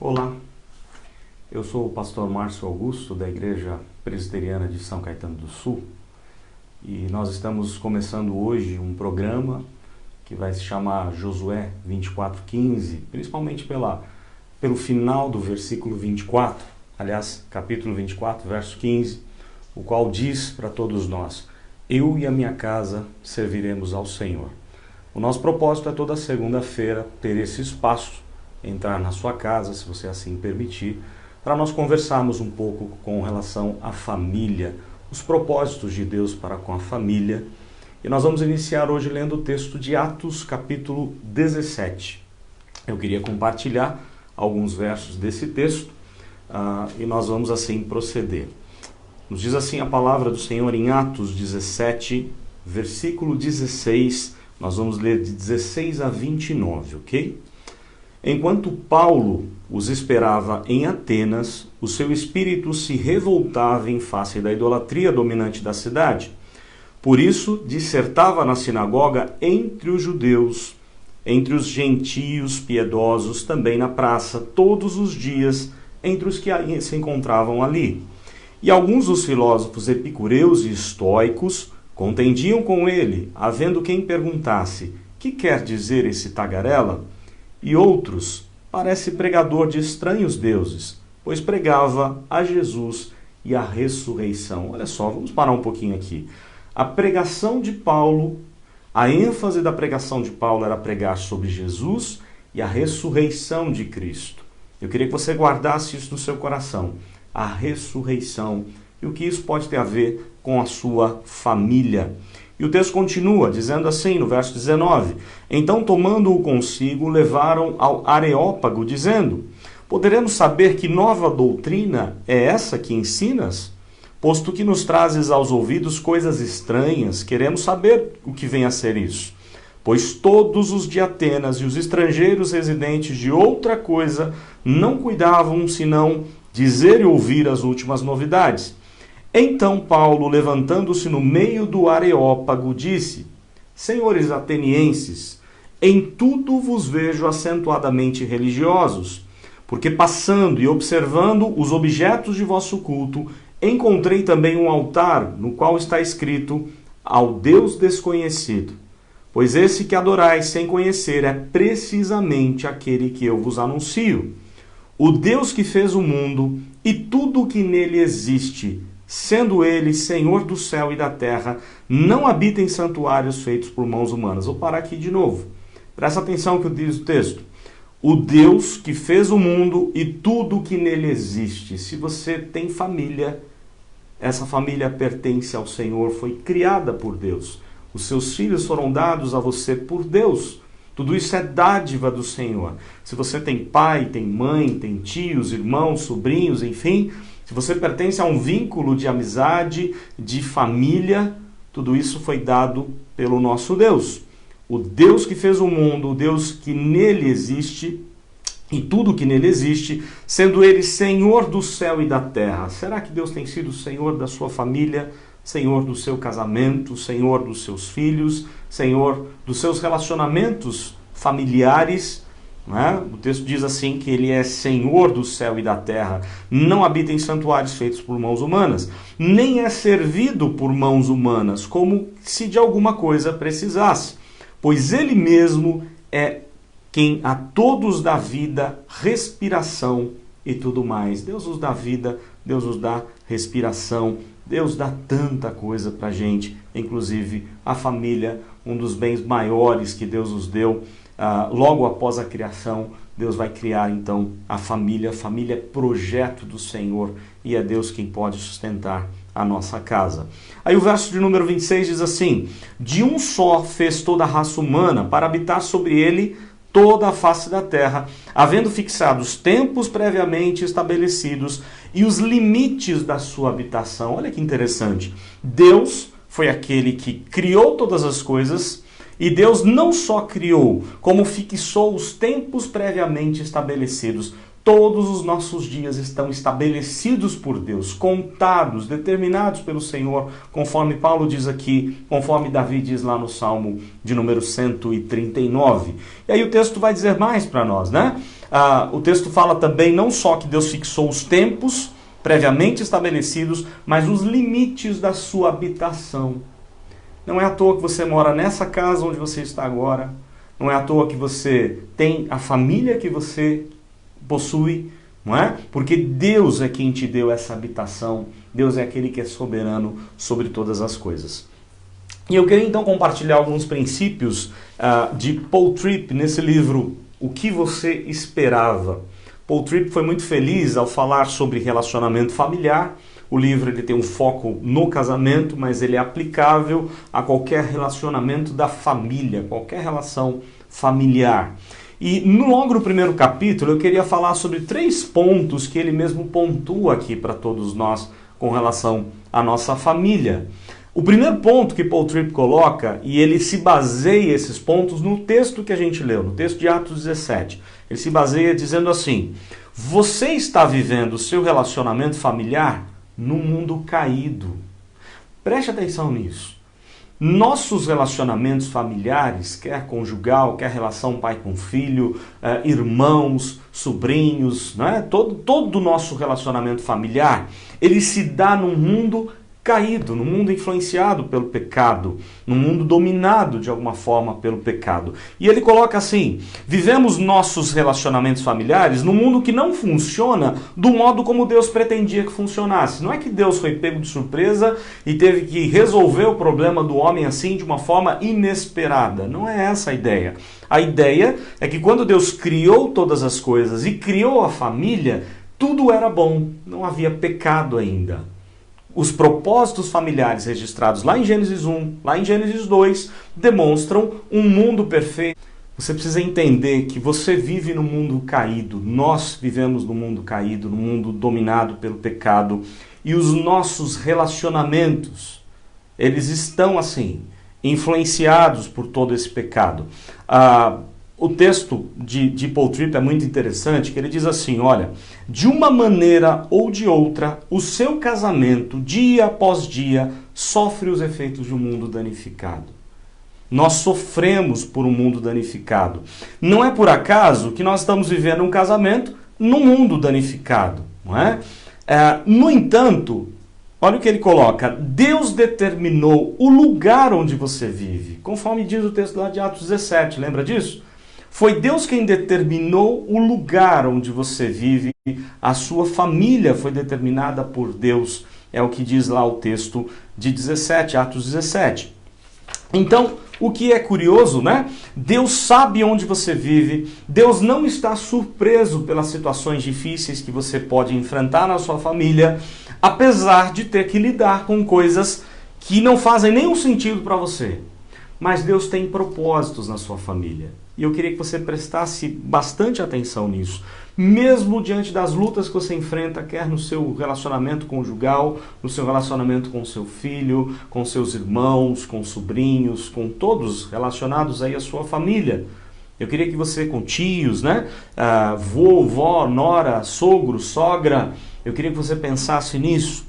Olá, eu sou o pastor Márcio Augusto da Igreja Presbiteriana de São Caetano do Sul e nós estamos começando hoje um programa que vai se chamar Josué 24:15, principalmente pelo final do versículo 24, aliás, capítulo 24, verso 15, o qual diz para todos nós: eu e a minha casa serviremos ao Senhor. O nosso propósito é toda segunda-feira ter esse espaço, entrar na sua casa, se você assim permitir, para nós conversarmos um pouco com relação à família, os propósitos de Deus para com a família. E nós vamos iniciar hoje lendo o texto de Atos, capítulo 17. Eu queria compartilhar alguns versos desse texto e nós vamos assim proceder. Nos diz assim a palavra do Senhor em Atos 17, versículo 16, nós vamos ler de 16 a 29, ok? Enquanto Paulo os esperava em Atenas, o seu espírito se revoltava em face da idolatria dominante da cidade. Por isso, dissertava na sinagoga entre os judeus, entre os gentios piedosos, também na praça, todos os dias, entre os que se encontravam ali. E alguns dos filósofos epicureus e estoicos contendiam com ele, havendo quem perguntasse: que quer dizer esse tagarela? E outros: parece pregador de estranhos deuses, pois pregava a Jesus e a ressurreição. Olha só, vamos parar um pouquinho aqui. A pregação de Paulo, a ênfase da pregação de Paulo era pregar sobre Jesus e a ressurreição de Cristo. Eu queria que você guardasse isso no seu coração. A ressurreição e o que isso pode ter a ver com a sua família. E o texto continua dizendo assim, no verso 19: então, tomando-o consigo, levaram ao Areópago, dizendo: poderemos saber que nova doutrina é essa que ensinas? Posto que nos trazes aos ouvidos coisas estranhas, queremos saber o que vem a ser isso. Pois todos os de Atenas e os estrangeiros residentes de outra coisa não cuidavam senão dizer e ouvir as últimas novidades. Então Paulo, levantando-se no meio do Areópago, disse: senhores atenienses, em tudo vos vejo acentuadamente religiosos, porque passando e observando os objetos de vosso culto, encontrei também um altar, no qual está escrito: ao Deus desconhecido. Pois esse que adorais sem conhecer é precisamente aquele que eu vos anuncio. O Deus que fez o mundo e tudo o que nele existe, sendo ele Senhor do céu e da terra, não habita em santuários feitos por mãos humanas. Vou parar aqui de novo. Presta atenção no que diz o texto. O Deus que fez o mundo e tudo o que nele existe. Se você tem família, essa família pertence ao Senhor, foi criada por Deus. Os seus filhos foram dados a você por Deus. Tudo isso é dádiva do Senhor. Se você tem pai, tem mãe, tem tios, irmãos, sobrinhos, enfim, se você pertence a um vínculo de amizade, de família, tudo isso foi dado pelo nosso Deus. O Deus que fez o mundo, o Deus que nele existe e tudo que nele existe, sendo ele Senhor do céu e da terra. Será que Deus tem sido Senhor da sua família, Senhor do seu casamento, Senhor dos seus filhos, Senhor dos seus relacionamentos familiares? Não é? O texto diz assim que ele é Senhor do céu e da terra, não habita em santuários feitos por mãos humanas, nem é servido por mãos humanas, como se de alguma coisa precisasse, pois ele mesmo é quem a todos dá vida, respiração e tudo mais. Deus nos dá vida, Deus nos dá respiração, Deus dá tanta coisa para a gente, inclusive a família, um dos bens maiores que Deus nos deu. Logo após a criação, Deus vai criar então a família é projeto do Senhor e é Deus quem pode sustentar a nossa casa. Aí o verso de número 26 diz assim: de um só fez toda a raça humana para habitar sobre ele toda a face da terra, havendo fixado os tempos previamente estabelecidos e os limites da sua habitação. Olha que interessante. Deus foi aquele que criou todas as coisas, e Deus não só criou, como fixou os tempos previamente estabelecidos. Todos os nossos dias estão estabelecidos por Deus, contados, determinados pelo Senhor, conforme Paulo diz aqui, conforme Davi diz lá no Salmo de número 139. E aí o texto vai dizer mais para nós, né? O texto fala também não só que Deus fixou os tempos previamente estabelecidos, mas os limites da sua habitação. Não é à toa que você mora nessa casa onde você está agora, não é à toa que você tem a família que você possui, não é? Porque Deus é quem te deu essa habitação, Deus é aquele que é soberano sobre todas as coisas. E eu queria então compartilhar alguns princípios de Paul Tripp nesse livro, O que Você Esperava. Paul Tripp foi muito feliz ao falar sobre relacionamento familiar. O livro ele tem um foco no casamento, mas ele é aplicável a qualquer relacionamento da família, qualquer relação familiar. E logo no primeiro capítulo eu queria falar sobre 3 pontos que ele mesmo pontua aqui para todos nós com relação à nossa família. O primeiro ponto que Paul Tripp coloca, e ele se baseia esses pontos no texto que a gente leu, no texto de Atos 17. Ele se baseia dizendo assim: você está vivendo o seu relacionamento familiar no mundo caído. Preste atenção nisso. Nossos relacionamentos familiares, quer conjugal, quer relação pai com filho, irmãos, sobrinhos, né? Todo o nosso relacionamento familiar, ele se dá num mundo caído, num mundo influenciado pelo pecado, num mundo dominado de alguma forma pelo pecado. E ele coloca assim: vivemos nossos relacionamentos familiares num mundo que não funciona do modo como Deus pretendia que funcionasse. Não é que Deus foi pego de surpresa e teve que resolver o problema do homem assim de uma forma inesperada. Não é essa a ideia. A ideia é que quando Deus criou todas as coisas e criou a família, tudo era bom, não havia pecado ainda. Os propósitos familiares registrados lá em Gênesis 1, lá em Gênesis 2, demonstram um mundo perfeito. Você precisa entender que você vive no mundo caído, nós vivemos no mundo caído, no mundo dominado pelo pecado, e os nossos relacionamentos, eles estão assim, influenciados por todo esse pecado. O texto de Paul Tripp é muito interessante, que ele diz assim: olha, de uma maneira ou de outra, o seu casamento, dia após dia, sofre os efeitos de um mundo danificado. Nós sofremos por um mundo danificado. Não é por acaso que nós estamos vivendo um casamento num mundo danificado, não é? No entanto, olha o que ele coloca: Deus determinou o lugar onde você vive, conforme diz o texto lá de Atos 17, lembra disso? Foi Deus quem determinou o lugar onde você vive, a sua família foi determinada por Deus, é o que diz lá o texto de 17, Atos 17. Então, o que é curioso, né? Deus sabe onde você vive, Deus não está surpreso pelas situações difíceis que você pode enfrentar na sua família, apesar de ter que lidar com coisas que não fazem nenhum sentido para você. Mas Deus tem propósitos na sua família. E eu queria que você prestasse bastante atenção nisso. Mesmo diante das lutas que você enfrenta, quer no seu relacionamento conjugal, no seu relacionamento com seu filho, com seus irmãos, com sobrinhos, com todos relacionados aí à sua família. Eu queria que você, com tios, né? Vô, vó, nora, sogro, sogra, eu queria que você pensasse nisso.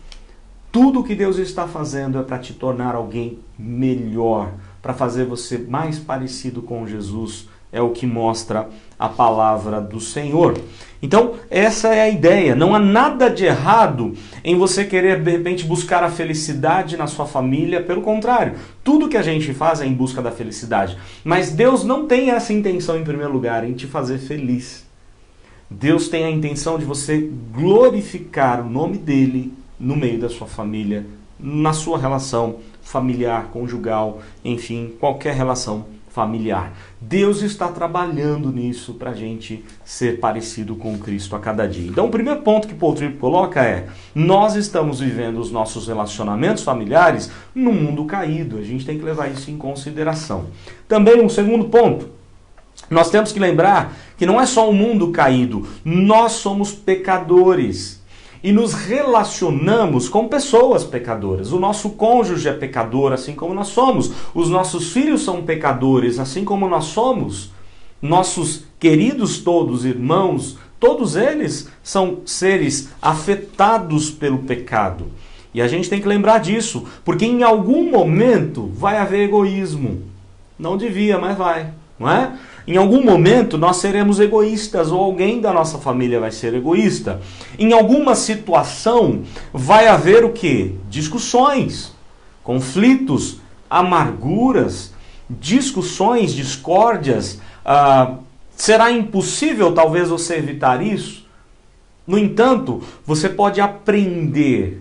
Tudo o que Deus está fazendo é para te tornar alguém melhor, para fazer você mais parecido com Jesus. É o que mostra a palavra do Senhor. Então, essa é a ideia. Não há nada de errado em você querer, de repente, buscar a felicidade na sua família. Pelo contrário, tudo que a gente faz é em busca da felicidade. Mas Deus não tem essa intenção, em primeiro lugar, em te fazer feliz. Deus tem a intenção de você glorificar o nome dele no meio da sua família, na sua relação familiar, conjugal, enfim, qualquer relação familiar. Deus está trabalhando nisso para a gente ser parecido com Cristo a cada dia. Então, o primeiro ponto que Paul Tripp coloca é: nós estamos vivendo os nossos relacionamentos familiares num mundo caído. A gente tem que levar isso em consideração. Também um segundo ponto: nós temos que lembrar que não é só um mundo caído, nós somos pecadores. E nos relacionamos com pessoas pecadoras. O nosso cônjuge é pecador, assim como nós somos. Os nossos filhos são pecadores, assim como nós somos. Nossos queridos todos, irmãos, todos eles são seres afetados pelo pecado. E a gente tem que lembrar disso, porque em algum momento vai haver egoísmo. Não devia, mas vai, não é? Em algum momento nós seremos egoístas, ou alguém da nossa família vai ser egoísta. Em alguma situação vai haver o quê? Discussões, conflitos, amarguras, discussões, discórdias. Será impossível talvez você evitar isso? No entanto, você pode aprender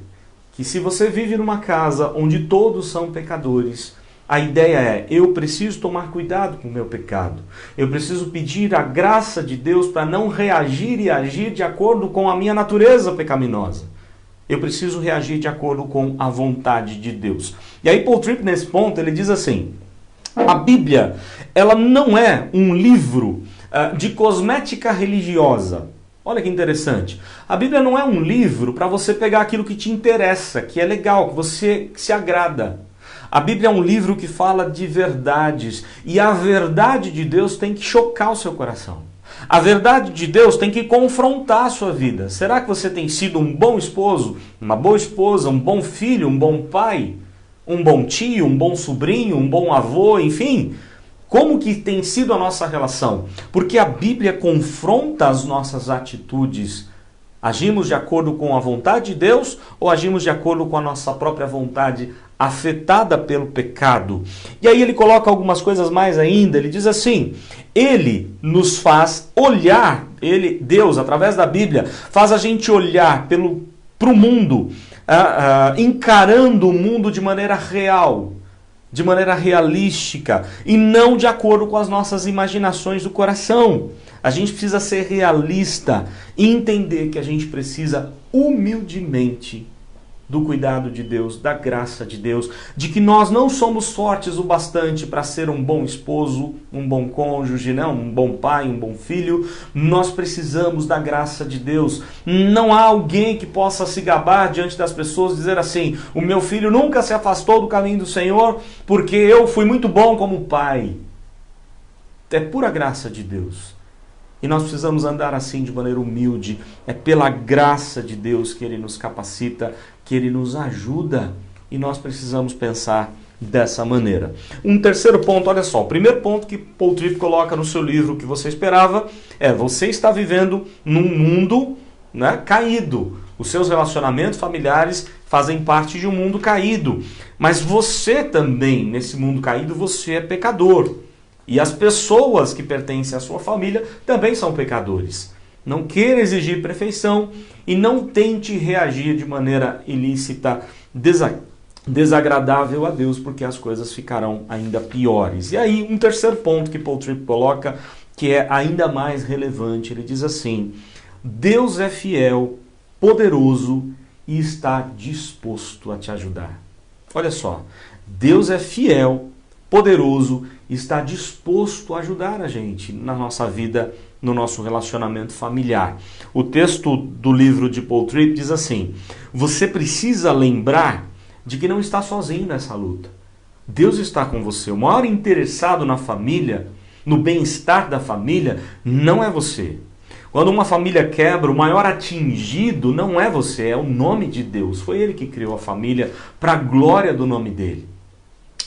que se você vive numa casa onde todos são pecadores, a ideia é, eu preciso tomar cuidado com o meu pecado. Eu preciso pedir a graça de Deus para não reagir e agir de acordo com a minha natureza pecaminosa. Eu preciso reagir de acordo com a vontade de Deus. E aí Paul Tripp, nesse ponto, ele diz assim, a Bíblia, ela não é um livro de cosmética religiosa. Olha que interessante. A Bíblia não é um livro para você pegar aquilo que te interessa, que é legal, que você se agrada. A Bíblia é um livro que fala de verdades. E a verdade de Deus tem que chocar o seu coração. A verdade de Deus tem que confrontar a sua vida. Será que você tem sido um bom esposo, uma boa esposa, um bom filho, um bom pai, um bom tio, um bom sobrinho, um bom avô, enfim? Como que tem sido a nossa relação? Porque a Bíblia confronta as nossas atitudes. Agimos de acordo com a vontade de Deus ou agimos de acordo com a nossa própria vontade afetada pelo pecado? E aí ele coloca algumas coisas mais ainda. Ele diz assim, ele nos faz olhar, Deus, através da Bíblia, faz a gente olhar para o mundo, encarando o mundo de maneira real, de maneira realística e não de acordo com as nossas imaginações do coração. A gente precisa ser realista e entender que a gente precisa humildemente do cuidado de Deus, da graça de Deus, de que nós não somos fortes o bastante para ser um bom esposo, um bom cônjuge, não, um bom pai, um bom filho. Nós precisamos da graça de Deus. Não há alguém que possa se gabar diante das pessoas e dizer assim, o meu filho nunca se afastou do caminho do Senhor porque eu fui muito bom como pai. É pura graça de Deus. E nós precisamos andar assim de maneira humilde. É pela graça de Deus que Ele nos capacita, que Ele nos ajuda. E nós precisamos pensar dessa maneira. Um terceiro ponto, olha só. O primeiro ponto que Paul Tripp coloca no seu livro, que você esperava, é você está vivendo num mundo, né, caído. Os seus relacionamentos familiares fazem parte de um mundo caído. Mas você também, nesse mundo caído, você é pecador. E as pessoas que pertencem à sua família também são pecadores. Não queira exigir perfeição e não tente reagir de maneira ilícita, desagradável a Deus, porque as coisas ficarão ainda piores. E aí, um terceiro ponto que Paul Tripp coloca, que é ainda mais relevante, ele diz assim, Deus é fiel, poderoso e está disposto a te ajudar. Olha só, Deus é fiel, poderoso, está disposto a ajudar a gente na nossa vida, no nosso relacionamento familiar. O texto do livro de Paul Tripp diz assim, você precisa lembrar de que não está sozinho nessa luta. Deus está com você. O maior interessado na família, no bem-estar da família, não é você. Quando uma família quebra, o maior atingido não é você, é o nome de Deus. Foi Ele que criou a família para a glória do nome dEle.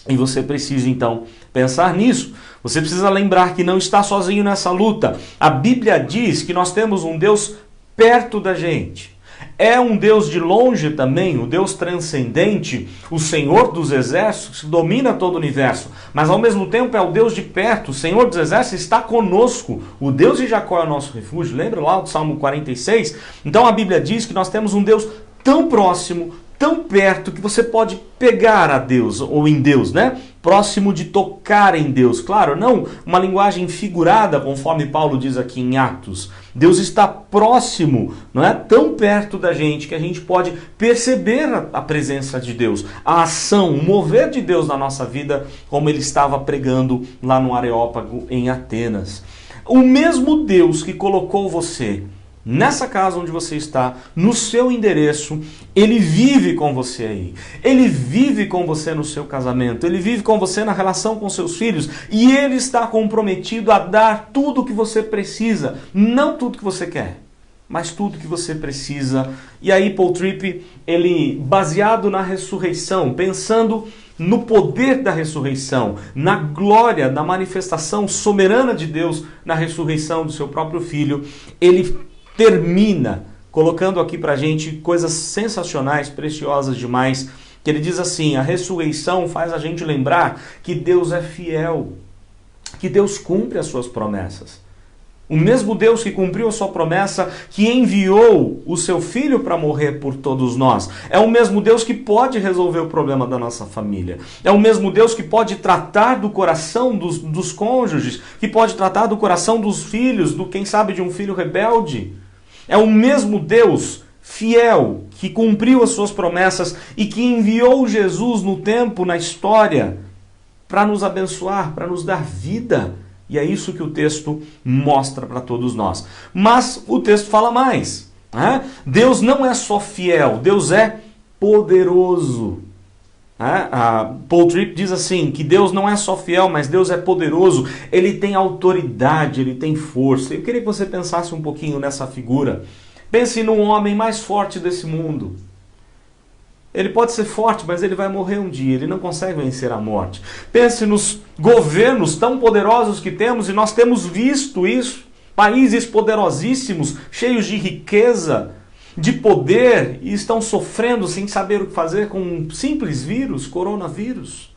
E você precisa, então, pensar nisso. Você precisa lembrar que não está sozinho nessa luta. A Bíblia diz que nós temos um Deus perto da gente. É um Deus de longe também, o Deus transcendente, o Senhor dos exércitos, que domina todo o universo. Mas ao mesmo tempo é o Deus de perto, o Senhor dos exércitos está conosco. O Deus de Jacó é o nosso refúgio. Lembra lá do Salmo 46? Então a Bíblia diz que nós temos um Deus tão próximo, tão perto, que você pode pegar a Deus, ou em Deus, né? Próximo de tocar em Deus. Claro, não uma linguagem figurada, conforme Paulo diz aqui em Atos. Deus está próximo, não é? Tão perto da gente que a gente pode perceber a presença de Deus, a ação, o mover de Deus na nossa vida, como ele estava pregando lá no Areópago em Atenas. O mesmo Deus que colocou você nessa casa onde você está, no seu endereço, Ele vive com você aí. Ele vive com você no seu casamento. Ele vive com você na relação com seus filhos. E Ele está comprometido a dar tudo o que você precisa, não tudo que você quer. mas tudo que você precisa. E aí Paul Tripp, ele, baseado na ressurreição, pensando no poder da ressurreição, na glória, na manifestação soberana de Deus, na ressurreição do seu próprio Filho, ele termina colocando aqui pra gente coisas sensacionais, preciosas demais, que ele diz assim: a ressurreição faz a gente lembrar que Deus é fiel, que Deus cumpre as suas promessas. O mesmo Deus que cumpriu a sua promessa, que enviou o seu Filho para morrer por todos nós, é o mesmo Deus que pode resolver o problema da nossa família. É o mesmo Deus que pode tratar do coração dos cônjuges, que pode tratar do coração dos filhos, quem sabe de um filho rebelde. É o mesmo Deus fiel, que cumpriu as suas promessas e que enviou Jesus no tempo, na história, para nos abençoar, para nos dar vida. E é isso que o texto mostra para todos nós. Mas o texto fala mais, né? Deus não é só fiel, Deus é poderoso. Paul Tripp diz assim, que Deus não é só fiel, mas Deus é poderoso. Ele tem autoridade, ele tem força. Eu queria que você pensasse um pouquinho nessa figura. Pense no homem mais forte desse mundo. Ele pode ser forte, mas ele vai morrer um dia. Ele não consegue vencer a morte. Pense nos governos tão poderosos que temos, e nós temos visto isso. Países poderosíssimos, cheios de riqueza, de poder, e estão sofrendo sem saber o que fazer com um simples vírus, coronavírus.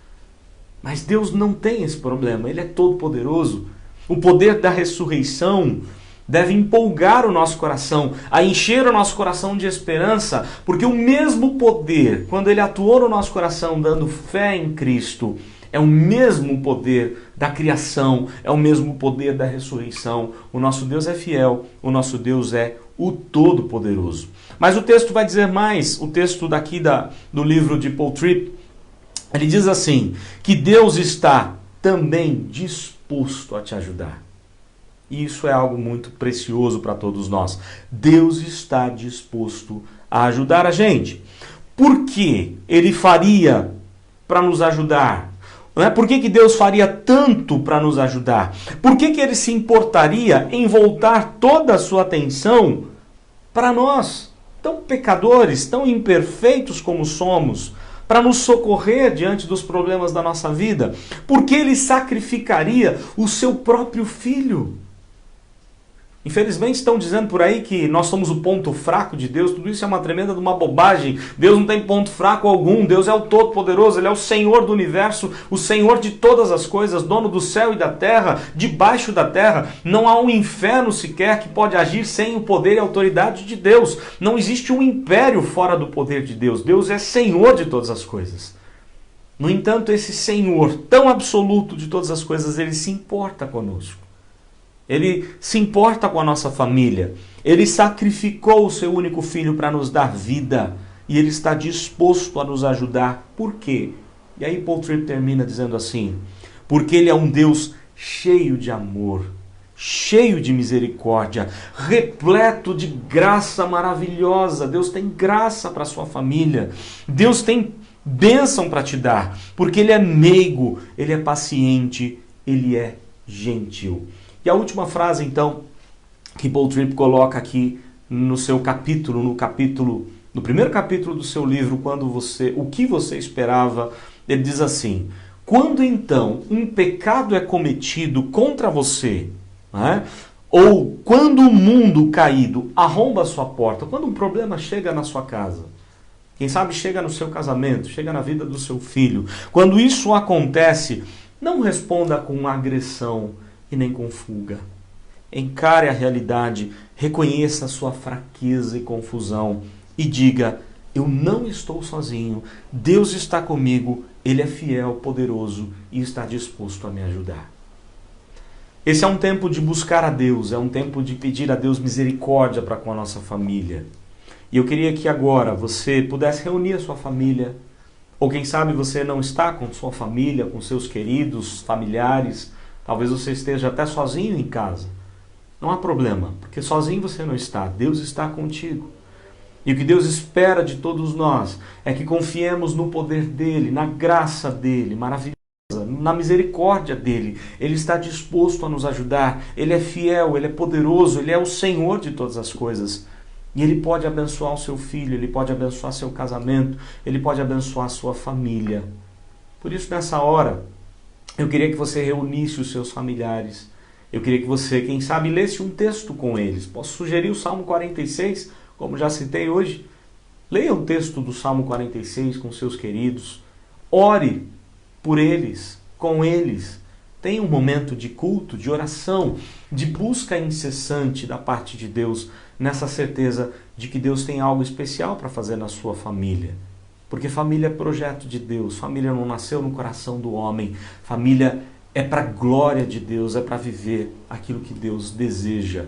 Mas Deus não tem esse problema. Ele é todo poderoso. O poder da ressurreição deve empolgar o nosso coração, a encher o nosso coração de esperança, porque o mesmo poder, quando ele atuou no nosso coração dando fé em Cristo, é o mesmo poder da criação, é o mesmo poder da ressurreição. O nosso Deus é fiel, o nosso Deus é o Todo-Poderoso. Mas o texto vai dizer mais, o texto daqui do livro de Paul Tripp, ele diz assim, que Deus está também disposto a te ajudar. E isso é algo muito precioso para todos nós. Deus está disposto a ajudar a gente. Por que Ele faria para nos ajudar? Por que Deus faria tanto para nos ajudar? Por que Ele se importaria em voltar toda a sua atenção para nós, tão pecadores, tão imperfeitos como somos, para nos socorrer diante dos problemas da nossa vida? Por que Ele sacrificaria o seu próprio Filho? Infelizmente estão dizendo por aí que nós somos o ponto fraco de Deus. Tudo isso é uma tremenda de uma bobagem. Deus não tem ponto fraco algum. Deus é o Todo-Poderoso. Ele é o Senhor do universo, o Senhor de todas as coisas, dono do céu e da terra, debaixo da terra. Não há um inferno sequer que pode agir sem o poder e a autoridade de Deus. Não existe um império fora do poder de Deus. Deus é Senhor de todas as coisas. No entanto, esse Senhor tão absoluto de todas as coisas, Ele se importa conosco. Ele se importa com a nossa família. Ele sacrificou o seu único filho para nos dar vida. E Ele está disposto a nos ajudar. Por quê? E aí Paul Tripp termina dizendo assim, porque Ele é um Deus cheio de amor, cheio de misericórdia, repleto de graça maravilhosa. Deus tem graça para a sua família. Deus tem bênção para te dar. Porque Ele é meigo, Ele é paciente, Ele é gentil. E a última frase, então, que Paul Tripp coloca aqui no seu capítulo, no primeiro capítulo do seu livro, o que você esperava, ele diz assim, quando então um pecado é cometido contra você, né, ou quando o mundo caído arromba a sua porta, quando um problema chega na sua casa, quem sabe chega no seu casamento, chega na vida do seu filho, quando isso acontece, não responda com agressão, e nem com fuga. Encare a realidade, reconheça a sua fraqueza e confusão e diga, eu não estou sozinho, Deus está comigo, Ele é fiel, poderoso e está disposto a me ajudar. Esse é um tempo de buscar a Deus, é um tempo de pedir a Deus misericórdia para com a nossa família. E eu queria que agora você pudesse reunir a sua família, ou quem sabe você não está com sua família, com seus queridos, familiares. Talvez você esteja até sozinho em casa. Não há problema, porque sozinho você não está. Deus está contigo. E o que Deus espera de todos nós é que confiemos no poder dEle, na graça dEle, maravilhosa. na misericórdia dele. Ele está disposto a nos ajudar, ele é fiel, ele é poderoso, ele é o Senhor de todas as coisas. E ele pode abençoar o seu filho, ele pode abençoar seu casamento, ele pode abençoar a sua família. Por isso, nessa hora, eu queria que você reunisse os seus familiares. Eu queria que você, quem sabe, lesse um texto com eles. Posso sugerir o Salmo 46, como já citei hoje. Leia o texto do Salmo 46 com seus queridos. Ore por eles, com eles. Tenha um momento de culto, de oração, de busca incessante da parte de Deus, nessa certeza de que Deus tem algo especial para fazer na sua família. Porque família é projeto de Deus, família não nasceu no coração do homem, família é para a glória de Deus, é para viver aquilo que Deus deseja.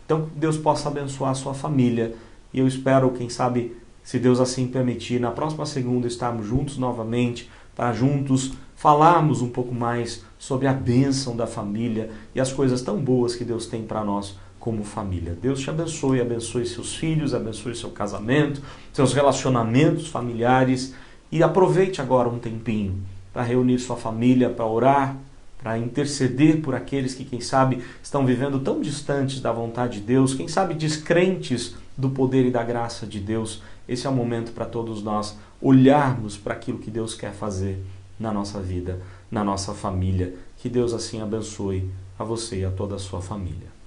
Então, que Deus possa abençoar a sua família, e eu espero, quem sabe, se Deus assim permitir, na próxima segunda estarmos juntos novamente, para juntos falarmos um pouco mais sobre a bênção da família e as coisas tão boas que Deus tem para nós como família. Deus te abençoe, abençoe seus filhos, abençoe seu casamento, seus relacionamentos familiares, e aproveite agora um tempinho para reunir sua família, para orar, para interceder por aqueles que, quem sabe, estão vivendo tão distantes da vontade de Deus, quem sabe descrentes do poder e da graça de Deus. Esse é o momento para todos nós olharmos para aquilo que Deus quer fazer na nossa vida, na nossa família. Que Deus assim abençoe a você e a toda a sua família.